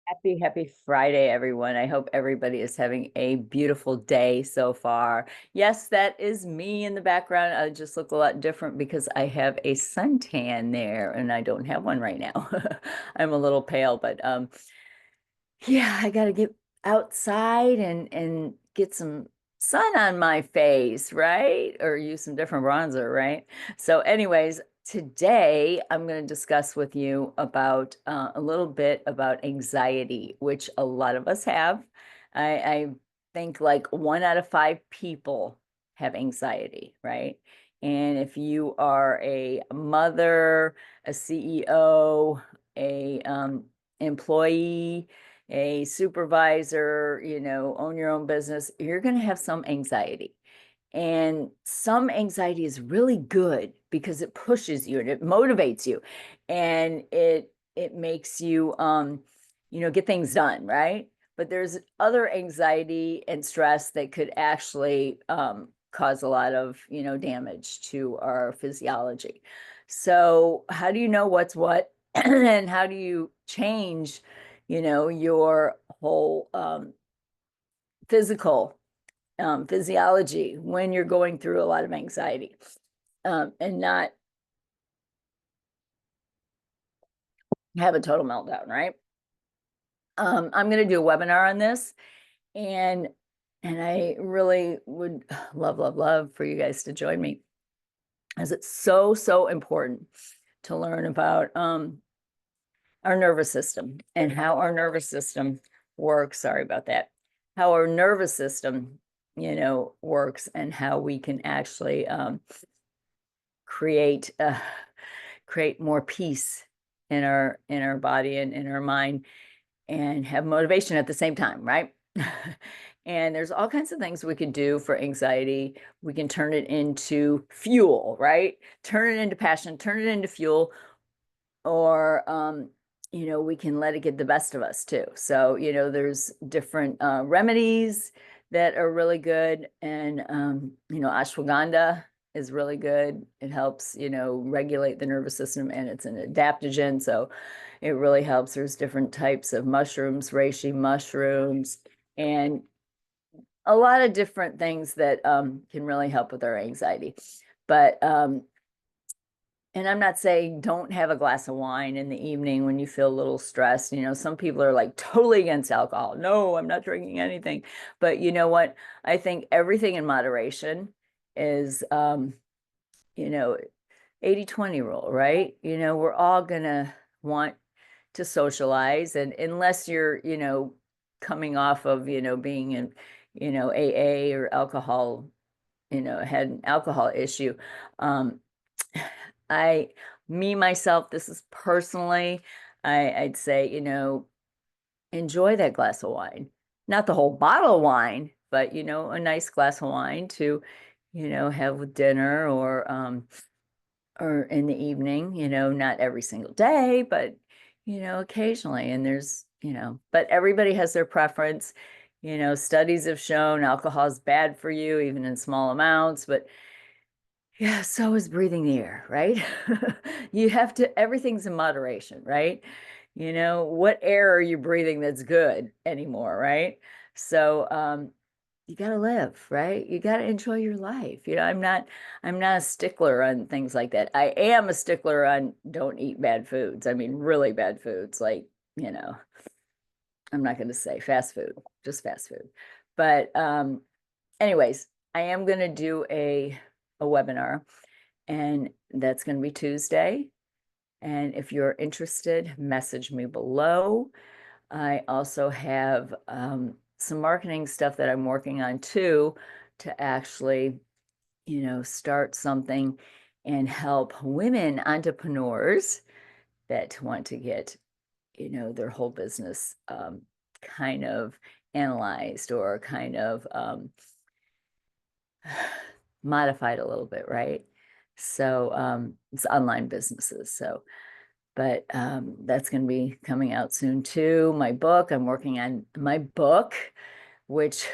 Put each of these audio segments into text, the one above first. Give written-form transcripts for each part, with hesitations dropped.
Happy Friday, everyone. I hope everybody is having a beautiful day so far. Yes, that is me in the background. I just look a lot different because I have a suntan there and I don't have one right now. I'm a little pale, but yeah, I got to get outside and get some sun on my face, right? Or use some different bronzer, right? So, anyways, today I'm going to discuss with you about a little bit about anxiety, which a lot of us have. I think like 1 out of 5 people have anxiety, right? And if you are a mother, a CEO, a employee, a supervisor, own your own business, you're going to have some anxiety. And some anxiety is really good because it pushes you and it motivates you and it makes you get things done, right? But there's other anxiety and stress that could actually cause a lot of, damage to our physiology. So, how do you know what's what and how do you change your whole physical physiology when you're going through a lot of anxiety and not have a total meltdown, right? I'm going to do a webinar on this, and I really would love for you guys to join me, as it's so important to learn about our nervous system and how our nervous system works. Sorry about that. How our nervous system, works and how we can actually create create more peace in our body and in our mind and have motivation at the same time, right? And there's all kinds of things we could do for anxiety. We can turn it into fuel, right? Turn it into passion, turn it into fuel, or we can let it get the best of us too. So, there's different remedies that are really good. And ashwagandha is really good. It helps, regulate the nervous system, and it's an adaptogen. So it really helps. There's different types of mushrooms, reishi mushrooms, and a lot of different things that can really help with our anxiety. But and I'm not saying don't have a glass of wine in the evening when you feel a little stressed. Some people are like totally against alcohol. No, I'm not drinking anything. But you know what? I think everything in moderation is, you know, 80-20 rule, right? We're all gonna want to socialize, and unless you're, coming off of, being in, AA or alcohol, had an alcohol issue. Um, I, me, myself, this is personally, I'd say, enjoy that glass of wine. Not the whole bottle of wine, but, a nice glass of wine to, have with dinner or in the evening, not every single day, but, occasionally. And there's, but everybody has their preference. Studies have shown alcohol is bad for you, even in small amounts, but yeah, so is breathing the air, right? You have to, everything's in moderation, right? What air are you breathing that's good anymore, right? So, you got to live, right? You got to enjoy your life. I'm not a stickler on things like that. I am a stickler on don't eat bad foods. I mean, really bad foods, like, you know, I'm not going to say fast food, just fast food. But, anyways, I am going to do a webinar, and that's going to be Tuesday. And if you're interested, message me below. I also have some marketing stuff that I'm working on too, to actually, start something and help women entrepreneurs that want to get, their whole business kind of analyzed or kind of modified a little bit, right? So it's online businesses. So, but that's going to be coming out soon too. My book, I'm working on my book, which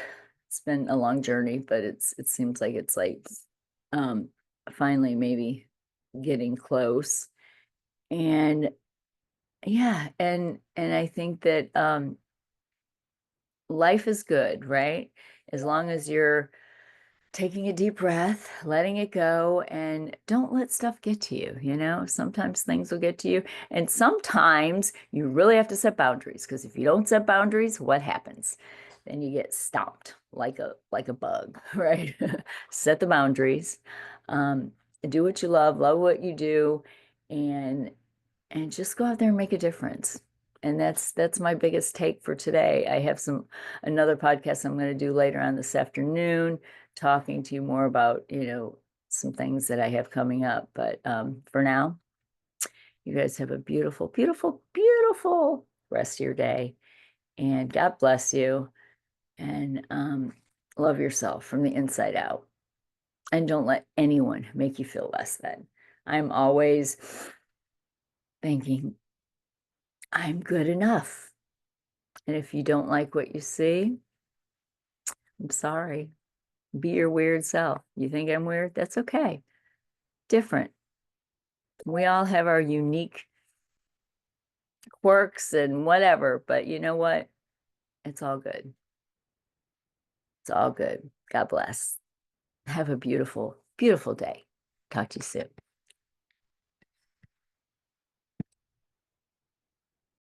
it's been a long journey, but it seems like it's like um, finally maybe getting close. And Yeah, and I think that life is good, right? As long as you're taking a deep breath, letting it go, and don't let stuff get to you. Sometimes things will get to you, and sometimes you really have to set boundaries, because if you don't set boundaries, what happens? Then you get stomped like a bug, right? Set the boundaries. Um, do what you love what you do, and just go out there and make a difference. And that's my biggest take for today. I have another podcast I'm going to do later on this afternoon, talking to you more about, some things that I have coming up. But for now, you guys have a beautiful, beautiful, beautiful rest of your day. And God bless you. And love yourself from the inside out. And don't let anyone make you feel less than. I'm always thinking, I'm good enough. And if you don't like what you see, I'm sorry. Be your weird self. You think I'm weird? That's okay. Different. We all have our unique quirks and whatever, but you know what? It's all good. It's all good. God bless. Have a beautiful, beautiful day. Talk to you soon.